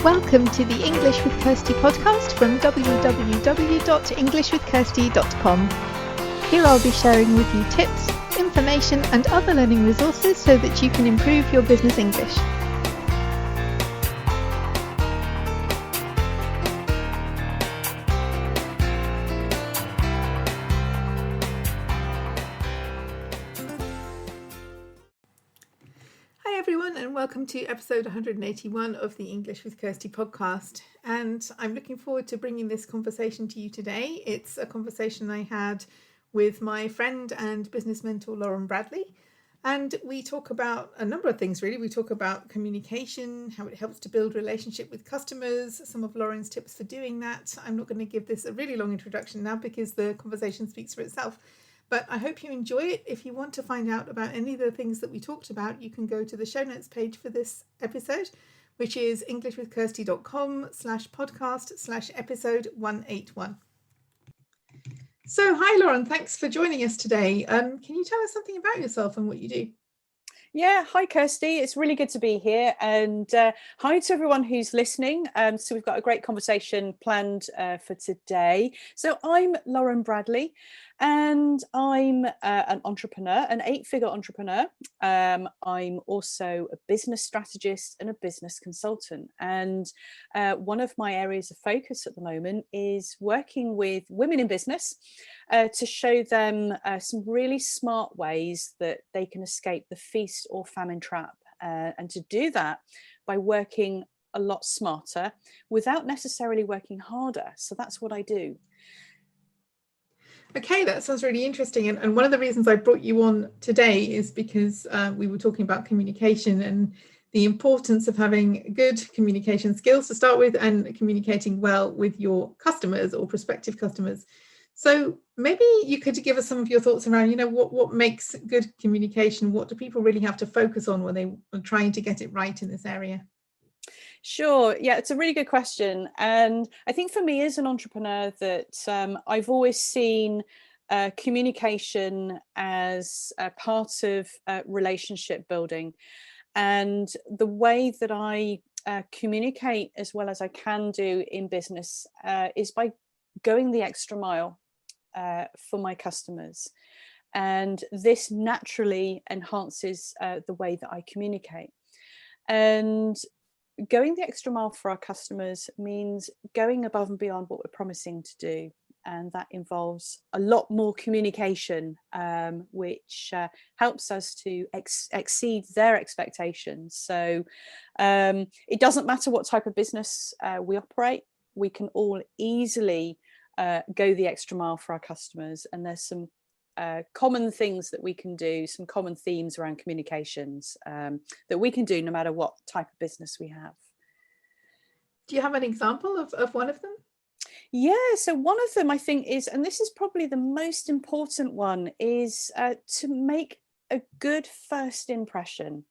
Welcome to the English with Kirsty podcast from www.englishwithkirsty.com. Here I'll be sharing with you tips, information and other learning resources so that you can improve your business English. Hi everyone, and welcome to episode 181 of the English with Kirsty podcast. And I'm looking forward to bringing this conversation to you today. It's a conversation I had with my friend and business mentor Lauryn Bradley. And we talk about a number of things really. We talk about communication, how it helps to build relationship with customers, some of Lauryn's tips for doing that. I'm not going to give this a really long introduction now because the conversation speaks for itself. But I hope you enjoy it. If you want to find out about any of the things that we talked about, you can go to the show notes page for this episode, which is englishwithkirsty.com/podcast/episode 181. So, hi, Lauryn. Thanks for joining us today. Can you tell us something about yourself and what you do? Yeah, hi Kirsty, it's really good to be here, and hi to everyone who's listening. So we've got a great conversation planned for today. So I'm Lauryn Bradley, and I'm an entrepreneur, an 8-figure entrepreneur. I'm also a business strategist and a business consultant, and one of my areas of focus at the moment is working with women in business to show them some really smart ways that they can escape the feast or famine trap, and to do that by working a lot smarter without necessarily working harder. So that's what I do. Okay, that sounds really interesting. And one of the reasons I brought you on today is because we were talking about communication and the importance of having good communication skills to start with and communicating well with your customers or prospective customers. So maybe you could give us some of your thoughts around, what makes good communication? What do people really have to focus on when they are trying to get it right in this area? Sure. Yeah, it's a really good question. And I think for me as an entrepreneur that I've always seen communication as a part of relationship building. And the way that I communicate as well as I can do in business is by going the extra mile for my customers. And this naturally enhances the way that I communicate. And going the extra mile for our customers means going above and beyond what we're promising to do. And that involves a lot more communication, which helps us to exceed their expectations. So it doesn't matter what type of business we operate, we can all easily go the extra mile for our customers. And there's some common things that we can do, some common themes around communications that we can do no matter what type of business we have. Do you have an example of one of them? Yeah, so one of them I think is, and this is probably the most important one, is to make a good first impression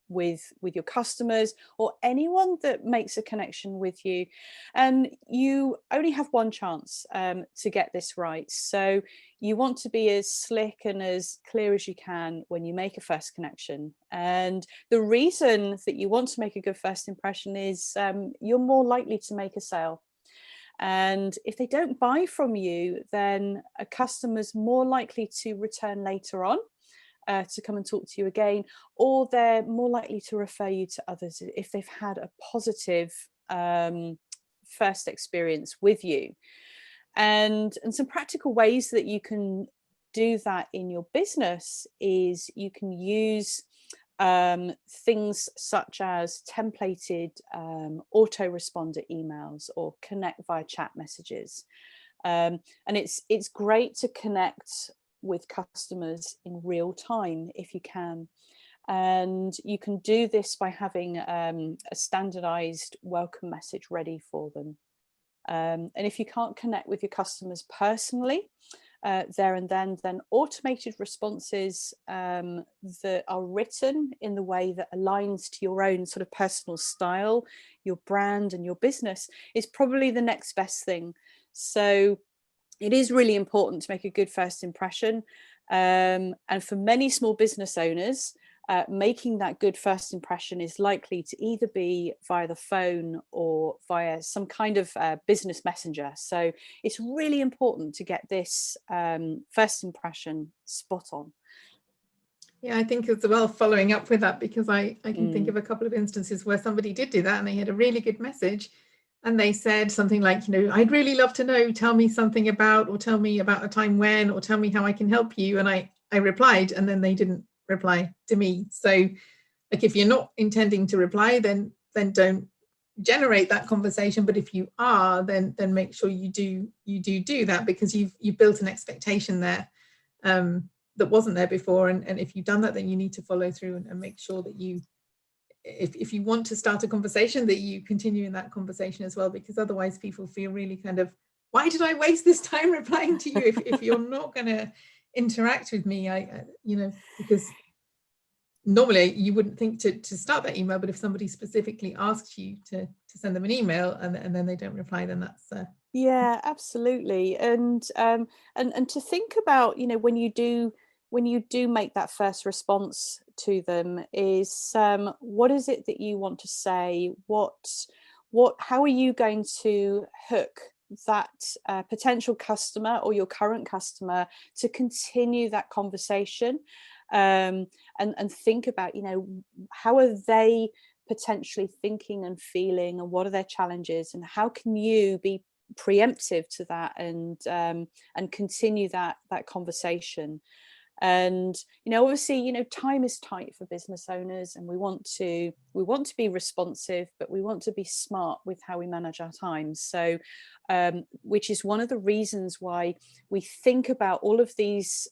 with your customers or anyone that makes a connection with you. And you only have one chance to get this right. So you want to be as slick and as clear as you can when you make a first connection. And the reason that you want to make a good first impression is you're more likely to make a sale. And if they don't buy from you, then a customer's more likely to return later on to come and talk to you again, or they're more likely to refer you to others if they've had a positive first experience with you. And some practical ways that you can do that in your business is you can use things such as templated autoresponder emails or connect via chat messages. And it's great to connect with customers in real time if you can. And you can do this by having a standardized welcome message ready for them. And if you can't connect with your customers personally there and then automated responses that are written in the way that aligns to your own sort of personal style, your brand and your business is probably the next best thing. So it is really important to make a good first impression. And for many small business owners, making that good first impression is likely to either be via the phone or via some kind of business messenger. So it's really important to get this first impression spot on. Yeah, I think as well, following up with that, because I can think of a couple of instances where somebody did do that and they had a really good message and they said something like, I'd really love to know, tell me something about, or tell me about a time when, or tell me how I can help you. And I replied, and then they didn't reply to me. So like, if you're not intending to reply, then don't generate that conversation. But if you are, then make sure you do that, because you've built an expectation there that wasn't there before. And if you've done that, then you need to follow through and make sure that you, if you want to start a conversation, that you continue in that conversation as well, because otherwise people feel really kind of, why did I waste this time replying to you if you're not going to interact with me? Because normally you wouldn't think to start that email, but if somebody specifically asks you to send them an email and then they don't reply, then that's yeah, absolutely. And to think about, when you do make that first response to them, is what is it that you want to say? How are you going to hook that potential customer or your current customer to continue that conversation? And think about, how are they potentially thinking and feeling, and what are their challenges, and how can you be preemptive to that and continue that conversation? And obviously, time is tight for business owners, and we want to be responsive, but we want to be smart with how we manage our time. So which is one of the reasons why we think about all of these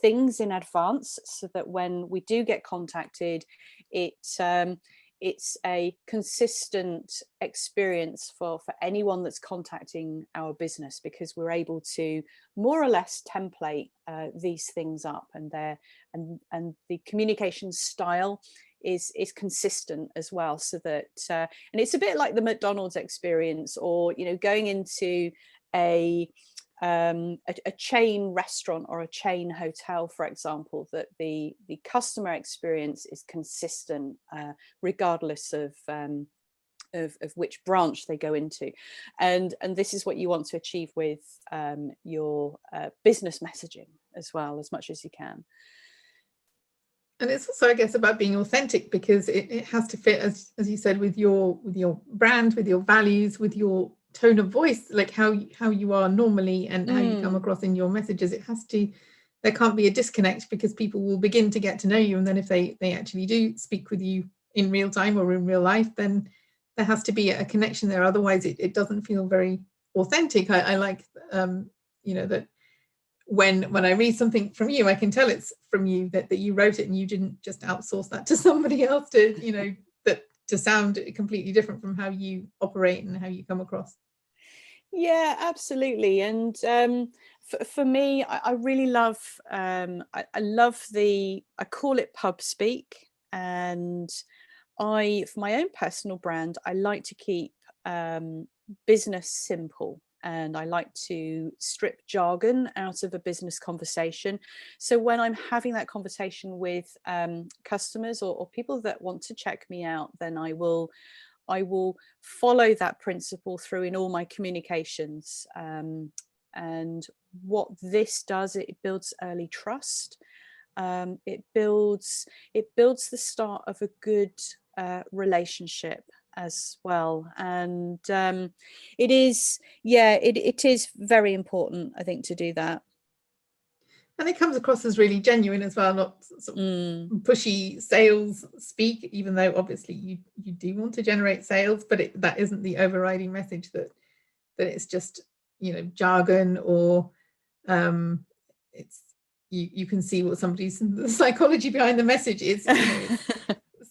things in advance, so that when we do get contacted, it's a consistent experience for anyone that's contacting our business, because we're able to more or less template these things up, and the communication style is consistent as well, so that and it's a bit like the McDonald's experience, or going into a chain restaurant or a chain hotel, for example, that the customer experience is consistent regardless of which branch they go into, and this is what you want to achieve with your business messaging as well, as much as you can. And it's also, I guess, about being authentic, because it has to fit, as you said, with your brand, with your values, with your tone of voice, like how you are normally and how you come across in your messages. There can't be a disconnect, because people will begin to get to know you, and then if they actually do speak with you in real time or in real life, then there has to be a connection there. Otherwise it doesn't feel very authentic. I like that when I read something from you, I can tell it's from you, that you wrote it and you didn't just outsource that to somebody else to sound completely different from how you operate and how you come across. Yeah, absolutely. And for me, I really love I love I call it pub speak. And for my own personal brand, I like to keep business simple, and I like to strip jargon out of a business conversation. So when I'm having that conversation with customers or people that want to check me out, then I will follow that principle through in all my communications. And what this does, it builds early trust. It builds the start of a good relationship as well. And it is very important, I think, to do that. And it comes across as really genuine as well, not sort of pushy sales speak, even though obviously you do want to generate sales, but that isn't the overriding message, that it's just jargon, or it's you can see what the psychology behind the message is.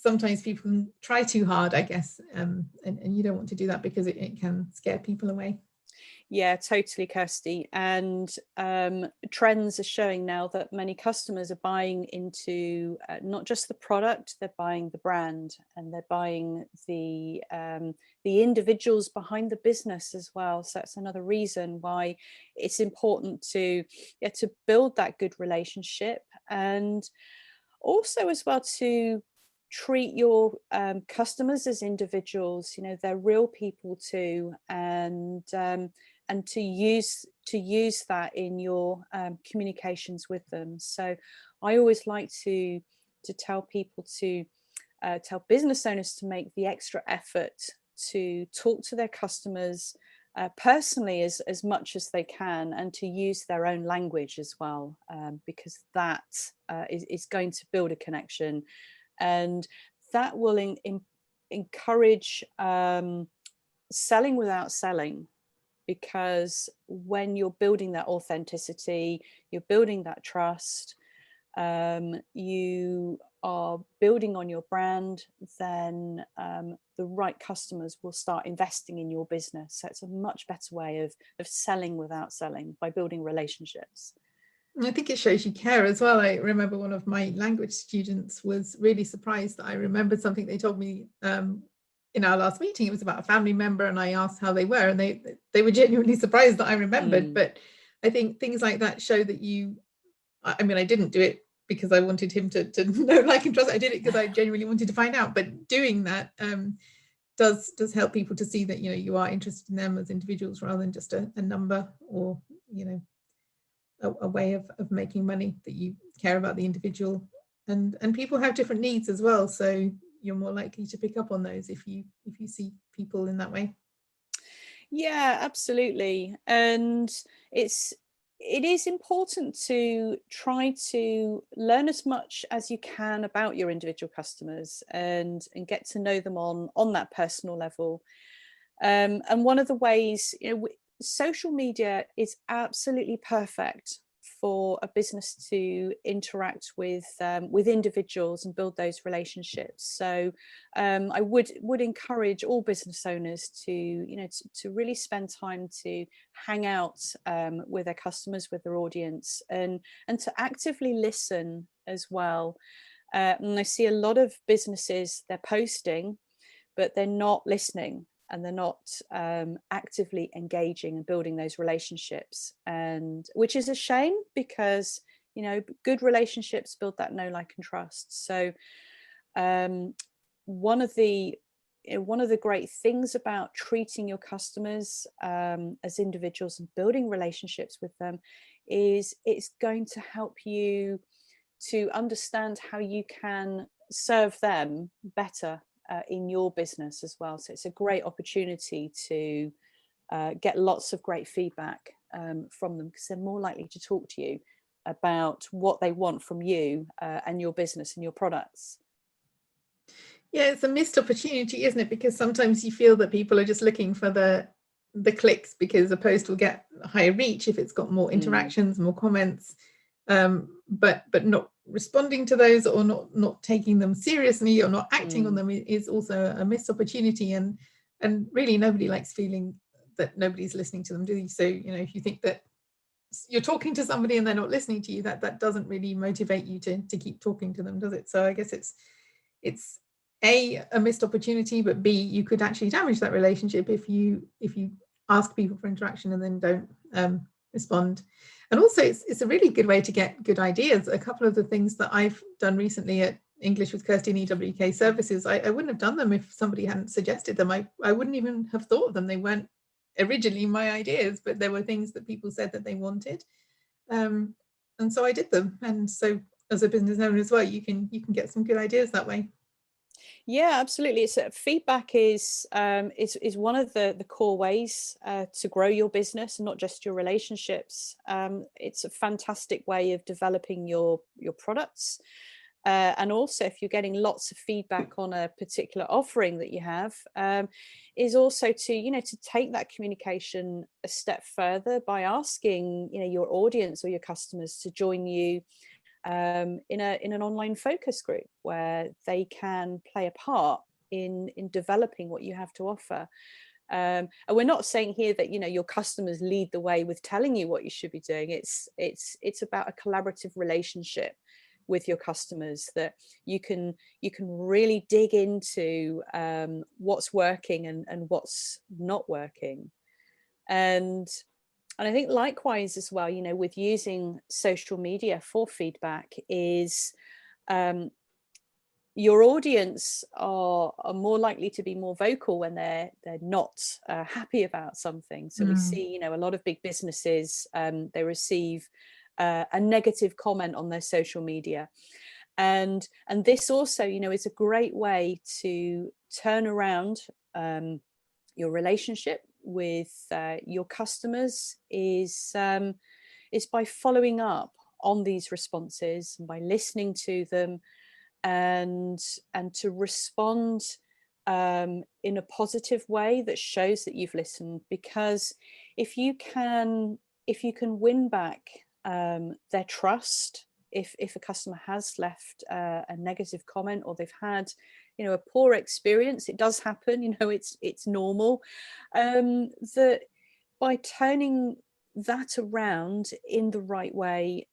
Sometimes people can try too hard, I guess, and you don't want to do that, because it can scare people away. Yeah, totally, Kirsty. And trends are showing now that many customers are buying into not just the product, they're buying the brand, and they're buying the individuals behind the business as well. So that's another reason why it's important to build that good relationship. And Also as well, to treat your customers as individuals. They're real people too, and to use that in your communications with them. So I always like to tell people to tell business owners to make the extra effort to talk to their customers personally as much as they can, and to use their own language as well, because that is going to build a connection, and that will encourage selling without selling. Because when you're building that authenticity, you're building that trust, you are building on your brand, then the right customers will start investing in your business. So it's a much better way of selling without selling, by building relationships. I think it shows you care as well. I remember one of my language students was really surprised that I remembered something they told me in our last meeting. It was about a family member, and I asked how they were, and they were genuinely surprised that I remembered. But I think things like that show that I mean, I didn't do it because I wanted him to know, like, and trust. I did it because I genuinely wanted to find out. But doing that does help people to see that, you are interested in them as individuals rather than just a number, or, a way of making money, that you care about the individual. And people have different needs as well. So you're more likely to pick up on those if you see people in that way. Yeah, absolutely. And it is important to try to learn as much as you can about your individual customers, and get to know them on that personal level. And one of the ways, social media is absolutely perfect for a business to interact with individuals and build those relationships. So I would encourage all business owners to to really spend time to hang out with their customers, with their audience, and to actively listen as well. And I see a lot of businesses, they're posting, but they're not listening, and they're not actively engaging and building those relationships, and which is a shame, because good relationships build that know, like, and trust. So one of the great things about treating your customers as individuals and building relationships with them is it's going to help you to understand how you can serve them better in your business as well. So it's a great opportunity to get lots of great feedback from them, because they're more likely to talk to you about what they want from you and your business and your products. Yeah, it's a missed opportunity, isn't it? Because sometimes you feel that people are just looking for the clicks, because a post will get higher reach if it's got more interactions, more comments, but not responding to those, or not taking them seriously, or not acting on them is also a missed opportunity. And really, nobody likes feeling that nobody's listening to them, do you? So if you think that you're talking to somebody and they're not listening to you, that doesn't really motivate you to keep talking to them, does it? So I guess it's a missed opportunity, but B, you could actually damage that relationship if you ask people for interaction and then don't respond. And also, it's a really good way to get good ideas. A couple of the things that I've done recently at English with Kirsty and EWK services, I wouldn't have done them if somebody hadn't suggested them. I wouldn't even have thought of them. They weren't originally my ideas, but there were things that people said that they wanted, and so I did them. And so, as a business owner as well, you can get some good ideas that way. Yeah, absolutely. It's feedback is one of the core ways to grow your business, and not just your relationships. It's a fantastic way of developing your products, and also, if you're getting lots of feedback on a particular offering that you have, is also to take that communication a step further by asking your audience or your customers to join you in an online focus group, where they can play a part in developing what you have to offer. And we're not saying here that your customers lead the way with telling you what you should be doing. It's about a collaborative relationship with your customers, that you can really dig into what's working and what's not working. And I think likewise as well, with using social media for feedback, is your audience are more likely to be more vocal when they're not happy about something. So we see, a lot of big businesses, they receive a negative comment on their social media. And this also, is a great way to turn around your relationship with your customers is by following up on these responses and by listening to them, and to respond in a positive way that shows that you've listened. Because if you can win back their trust, if a customer has left a negative comment, or they've had a poor experience, it does happen, it's normal, that by turning that around in the right way,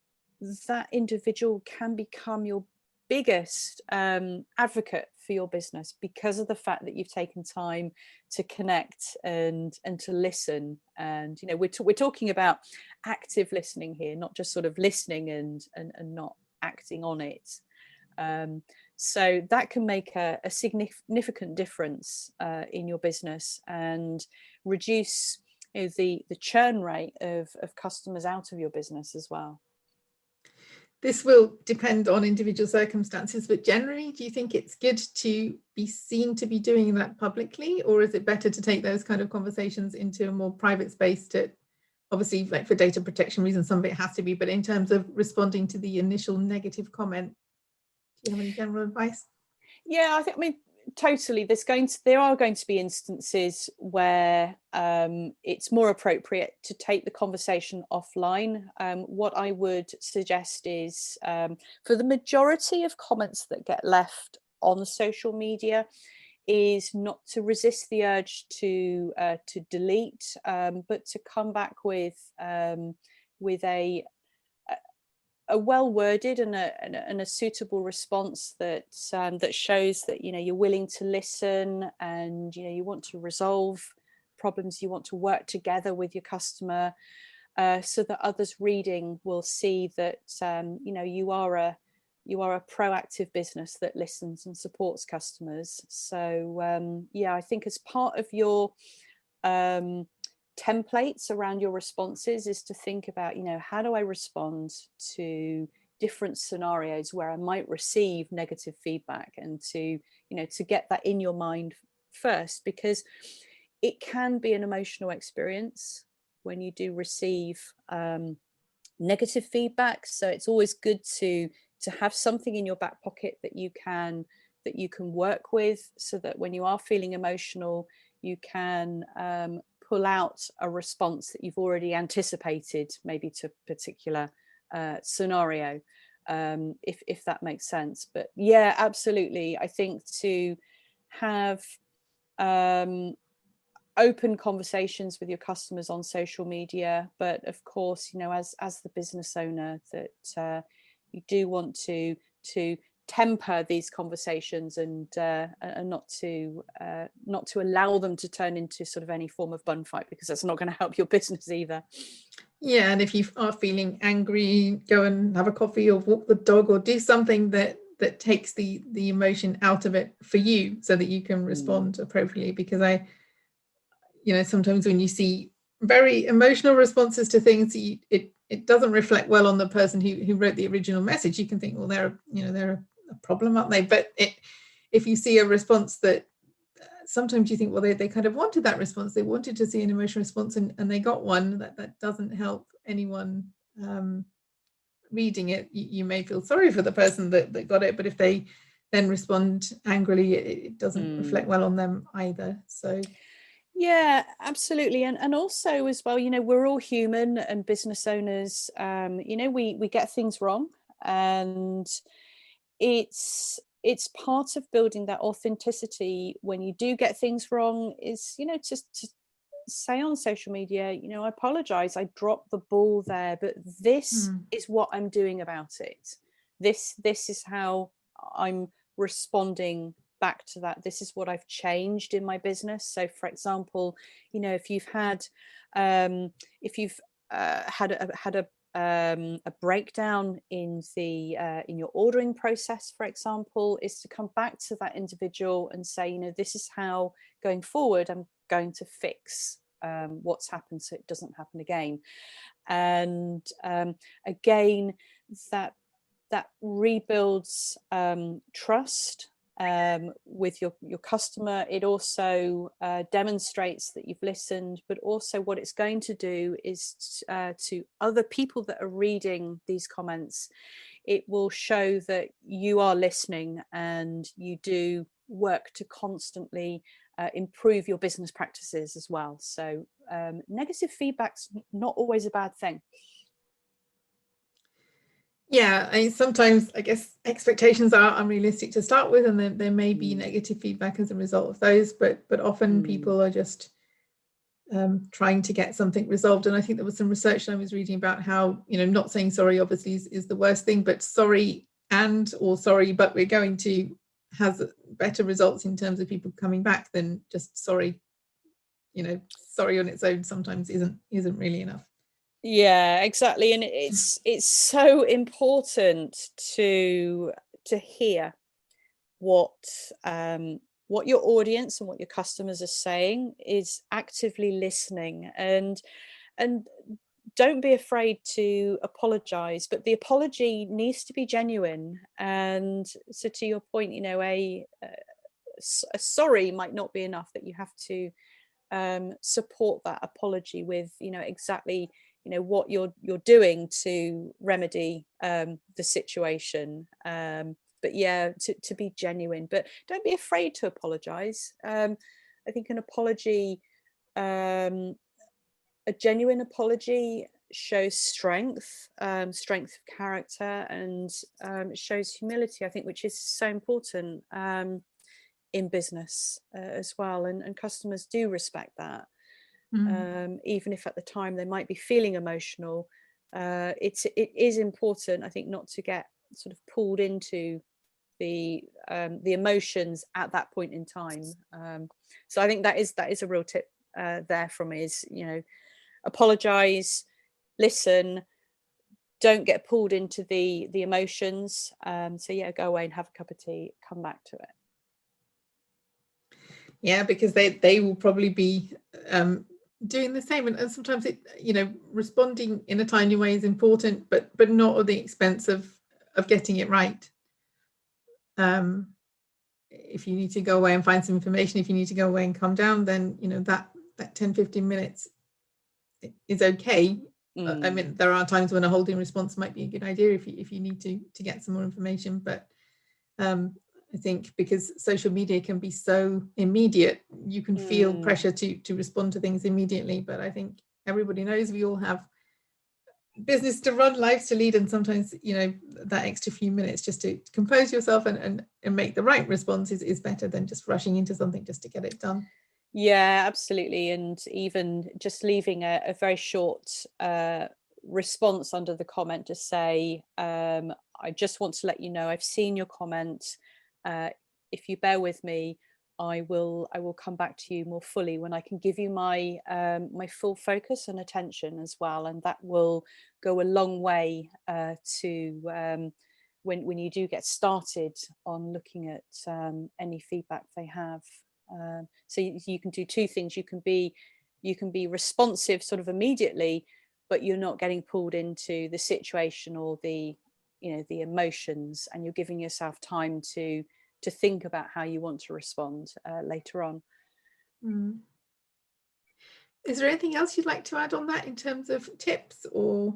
that individual can become your biggest advocate for your business, because of the fact that you've taken time to connect and to listen. And we're talking about active listening here, not just sort of listening and not acting on it. So that can make a significant difference in your business, and reduce the churn rate of customers out of your business as well. This will depend on individual circumstances, but generally, do you think it's good to be seen to be doing that publicly, or is it better to take those kind of conversations into a more private space? To obviously, like for data protection reasons, some of it has to be, but in terms of responding to the initial negative comment, do you have any general advice? Yeah, I mean, totally. There are going to be instances where it's more appropriate to take the conversation offline. What I would suggest is, for the majority of comments that get left on social media, is not to resist the urge to delete, but to come back with a well-worded and a suitable response that shows that you're willing to listen, and you want to resolve problems, you want to work together with your customer, so that others reading will see that you are a proactive business that listens and supports customers. So I think as part of your templates around your responses is to think about, how do I respond to different scenarios where I might receive negative feedback, and to get that in your mind first, because it can be an emotional experience when you do receive negative feedback. So it's always good to have something in your back pocket that you can work with, so that when you are feeling emotional, you can pull out a response that you've already anticipated, maybe to a particular scenario, if that makes sense. But yeah, absolutely. I think to have open conversations with your customers on social media, but of course, as the business owner, that you do want to temper these conversations, and not to allow them to turn into sort of any form of bun fight, because that's not going to help your business either. Yeah, and if you are feeling angry, go and have a coffee, or walk the dog, or do something that takes the emotion out of it for you, so that you can respond appropriately. Because sometimes when you see very emotional responses to things, it doesn't reflect well on the person who wrote the original message. You can think, well, they're a problem, aren't they? But if you see a response that sometimes you think, well, they kind of wanted that response, they wanted to see an emotional response, and they got one, that doesn't help anyone reading it. You may feel sorry for the person that got it, but if they then respond angrily, it doesn't reflect well on them either. So yeah, absolutely. And also as well, we're all human, and business owners, we get things wrong, and it's part of building that authenticity. When you do get things wrong, is just to say on social media, I apologize, I dropped the ball there, but this is what I'm doing about it. This is how I'm responding back to that. This is what I've changed in my business. So for example, if you've had had a a breakdown in your ordering process, for example, is to come back to that individual and say, this is how going forward I'm going to fix what's happened so it doesn't happen again. And again, that rebuilds trust with your customer. It also demonstrates that you've listened, but also what it's going to do is to other people that are reading these comments, it will show that you are listening and you do work to constantly improve your business practices as well. So negative feedback's not always a bad thing. Yeah, sometimes I guess expectations are unrealistic to start with, and there may be negative feedback as a result of those, but often people are just trying to get something resolved. And I think there was some research I was reading about how, not saying sorry obviously is the worst thing, but sorry or sorry but we're going to has better results in terms of people coming back than just sorry. Sorry on its own sometimes isn't really enough. Yeah, exactly. And it's so important to hear what your audience and what your customers are saying, is actively listening, and don't be afraid to apologize, but the apology needs to be genuine. And so to your point, a sorry might not be enough, that you have to support that apology with exactly what you're doing to remedy the situation, but yeah, to be genuine, but don't be afraid to apologize. I think an apology, a genuine apology, shows strength of character, and it shows humility, I think, which is so important in business as well, and customers do respect that. Even if at the time they might be feeling emotional, it is important, I think, not to get sort of pulled into the emotions at that point in time. So I think that is a real tip there from me, is apologize, listen, don't get pulled into the emotions. So yeah, go away and have a cup of tea, come back to it. Yeah, because they will probably be doing the same, and sometimes responding in a tiny way is important, but not at the expense of getting it right. If you need to go away and find some information, if you need to go away and calm down, then that 10-15 minutes is okay. I mean, there are times when a holding response might be a good idea if you need to get some more information, but I think because social media can be so immediate, you can feel pressure to respond to things immediately. But I think everybody knows we all have business to run, lives to lead, and sometimes that extra few minutes just to compose yourself and make the right response is better than just rushing into something just to get it done. Yeah, absolutely. And even just leaving a very short response under the comment to say, I just want to let you know I've seen your comment. If you bear with me, I will come back to you more fully when I can give you my my full focus and attention as well, and that will go a long way to when you do get started on looking at any feedback they have. So you can do two things. You can be responsive sort of immediately, but you're not getting pulled into the situation or the the emotions, and you're giving yourself time to think about how you want to respond later on. Is there anything else you'd like to add on that in terms of tips or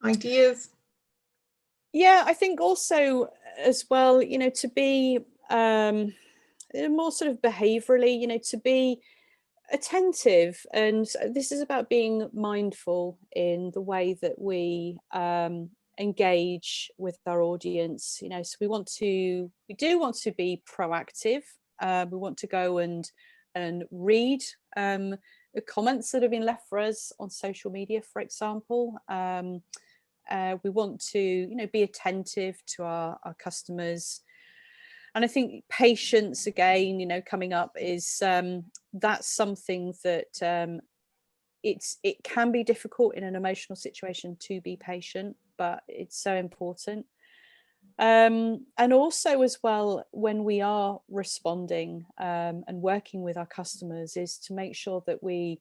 ideas? Yeah, I think also as well, to be more sort of behaviorally, to be attentive. And this is about being mindful in the way that we engage with our audience. So we do want to be proactive. We want to go and read the comments that have been left for us on social media, for example. We want to be attentive to our customers. And I think patience, again, coming up, is that's something that it can be difficult in an emotional situation to be patient, but it's so important. And also as well, when we are responding and working with our customers, is to make sure that we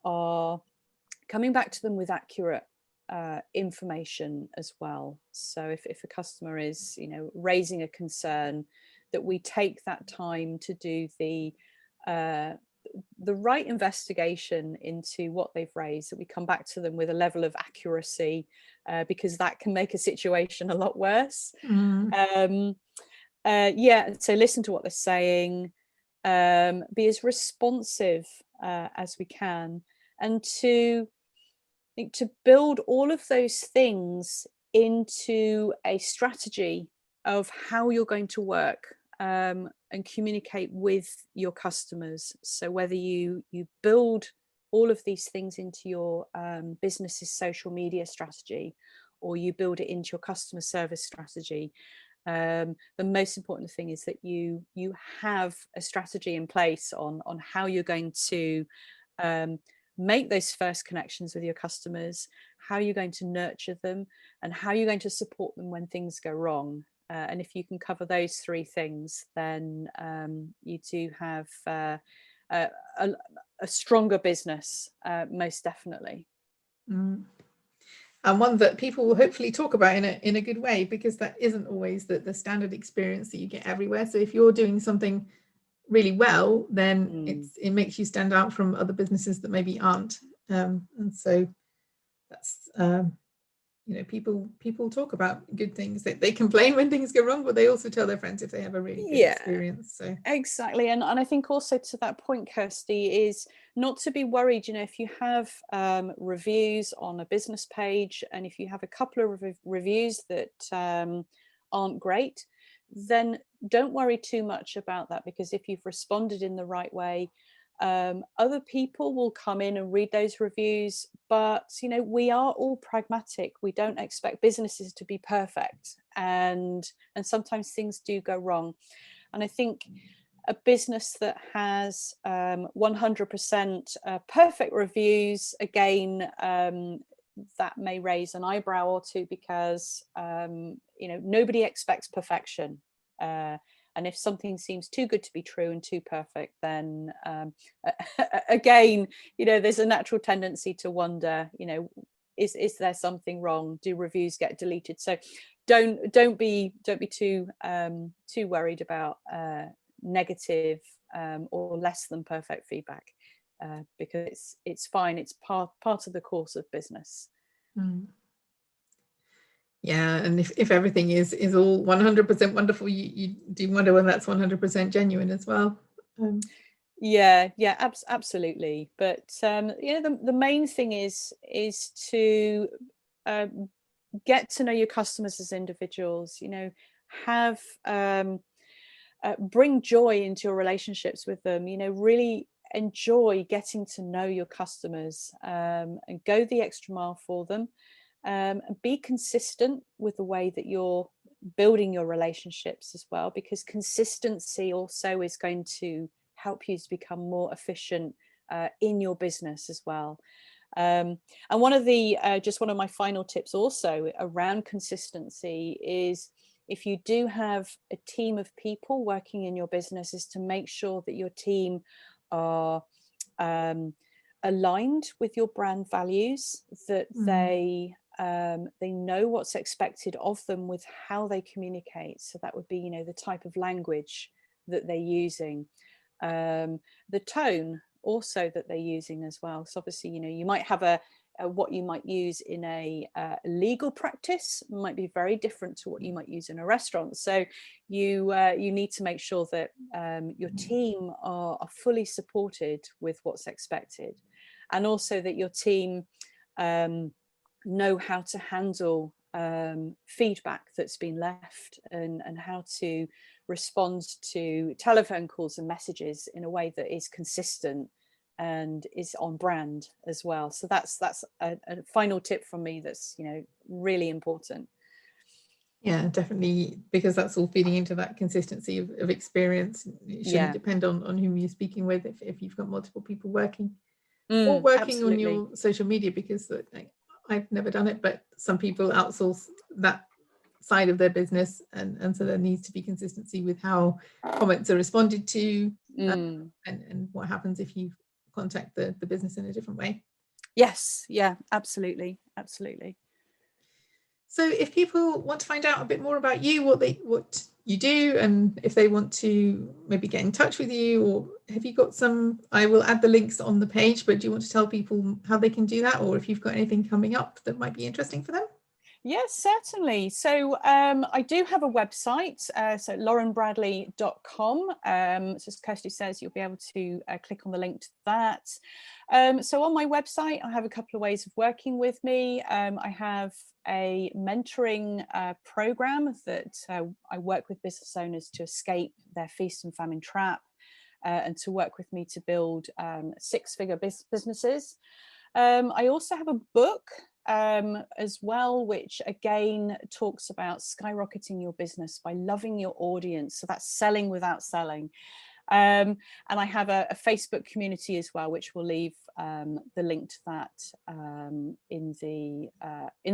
are coming back to them with accurate information as well. So if a customer is, you know, raising a concern, that we take that time to do the right investigation into what they've raised, that we come back to them with a level of accuracy, because that can make a situation a lot worse. So listen to what they're saying, be as responsive as we can, and to build all of those things into a strategy of how you're going to work and communicate with your customers. So whether you build all of these things into your business's social media strategy, or you build it into your customer service strategy, the most important thing is that you have a strategy in place on how you're going to make those first connections with your customers, how you're going to nurture them, and how you're going to support them when things go wrong. And if you can cover those three things, then you do have a stronger business, most definitely. And one that people will hopefully talk about in a good way, because that isn't always the standard experience that you get everywhere. So if you're doing something really well, then it makes you stand out from other businesses that maybe aren't. And so that's you know, people talk about good things. They complain when things go wrong, but they also tell their friends if they have a really good experience. So exactly. And I think also to that point, Kirsty, is not to be worried. You know, if you have reviews on a business page, and if you have a couple of reviews that aren't great, then don't worry too much about that, because if you've responded in the right way, other people will come in and read those reviews. But you know, we are all pragmatic. We don't expect businesses to be perfect, and sometimes things do go wrong. And I think a business that has 100% perfect reviews, again, that may raise an eyebrow or two, because you know, nobody expects perfection. And if something seems too good to be true and too perfect, then again, you know, there's a natural tendency to wonder, you know, is there something wrong? Do reviews get deleted? So don't be too worried about negative or less than perfect feedback, because it's fine. It's part of the course of business. Yeah, and if everything is all 100% wonderful, you do wonder when that's 100% genuine as well. Absolutely. But you know, the main thing is to get to know your customers as individuals. You know, have bring joy into your relationships with them. You know, really enjoy getting to know your customers, and go the extra mile for them. And be consistent with the way that you're building your relationships as well, because consistency also is going to help you to become more efficient in your business as well. And one of my final tips also around consistency is, if you do have a team of people working in your business, is to make sure that your team are aligned with your brand values, that they know what's expected of them with how they communicate. So that would be, you know, the type of language that they're using, the tone also that they're using as well. So obviously, you know, you might have a what you might use in a legal practice might be very different to what you might use in a restaurant. So you need to make sure that your team are fully supported with what's expected, and also that your team know how to handle feedback that's been left, and how to respond to telephone calls and messages in a way that is consistent and is on brand as well. So that's a final tip from me that's, you know, really important. Yeah, definitely, because that's all feeding into that consistency of experience. It shouldn't depend on whom you're speaking with if you've got multiple people working. or working on absolutely. your social media, because I've never done it, but some people outsource that side of their business, and so there needs to be consistency with how comments are responded to, and what happens if you contact the business in a different way. Yes, yeah, absolutely. So if people want to find out a bit more about you, what you do, and if they want to maybe get in touch with you, or have you got some, I will add the links on the page, but do you want to tell people how they can do that, or if you've got anything coming up that might be interesting for them? Yes, certainly. So I do have a website, so laurynbradley.com. So as Kirsty says, you'll be able to click on the link to that. So on my website, I have a couple of ways of working with me. I have a mentoring program that I work with business owners to escape their feast and famine trap, and to work with me to build six-figure businesses. I also have a book as well, which again talks about skyrocketing your business by loving your audience. So that's selling without selling. And I have a Facebook community as well, which will leave the link to that in the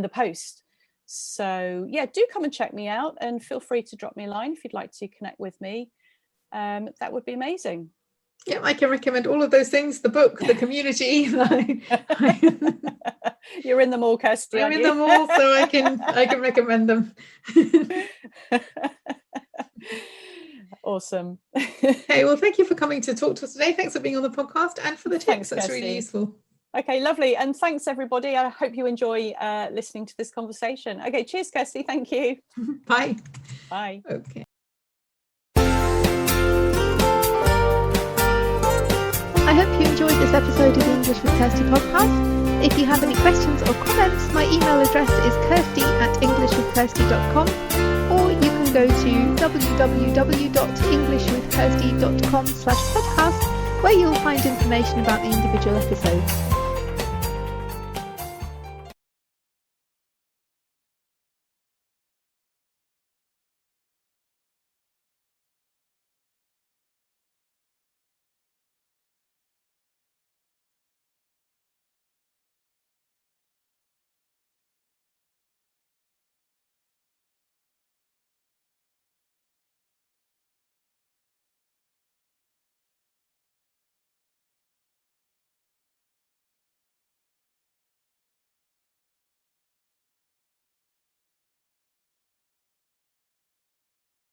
post. So yeah, do come and check me out, and feel free to drop me a line if you'd like to connect with me. That would be amazing. Yeah, I can recommend all of those things: the book, the community. You're in them all, Kirsty. I'm in them all, so I can recommend them. Awesome. Okay, well, thank you for coming to talk to us today. Thanks for being on the podcast and for the tips. Thanks, that's Kirsty. Really useful. Okay, lovely. And thanks, everybody. I hope you enjoy listening to this conversation. Okay, cheers, Kirsty. Thank you. Bye. Bye. Okay. I hope you enjoyed this episode of the English with Kirsty podcast. If you have any questions or comments, my email address is kirsty@englishwithkirsty.com, or you can go to www.englishwithkirsty.com/podcast, where you'll find information about the individual episodes.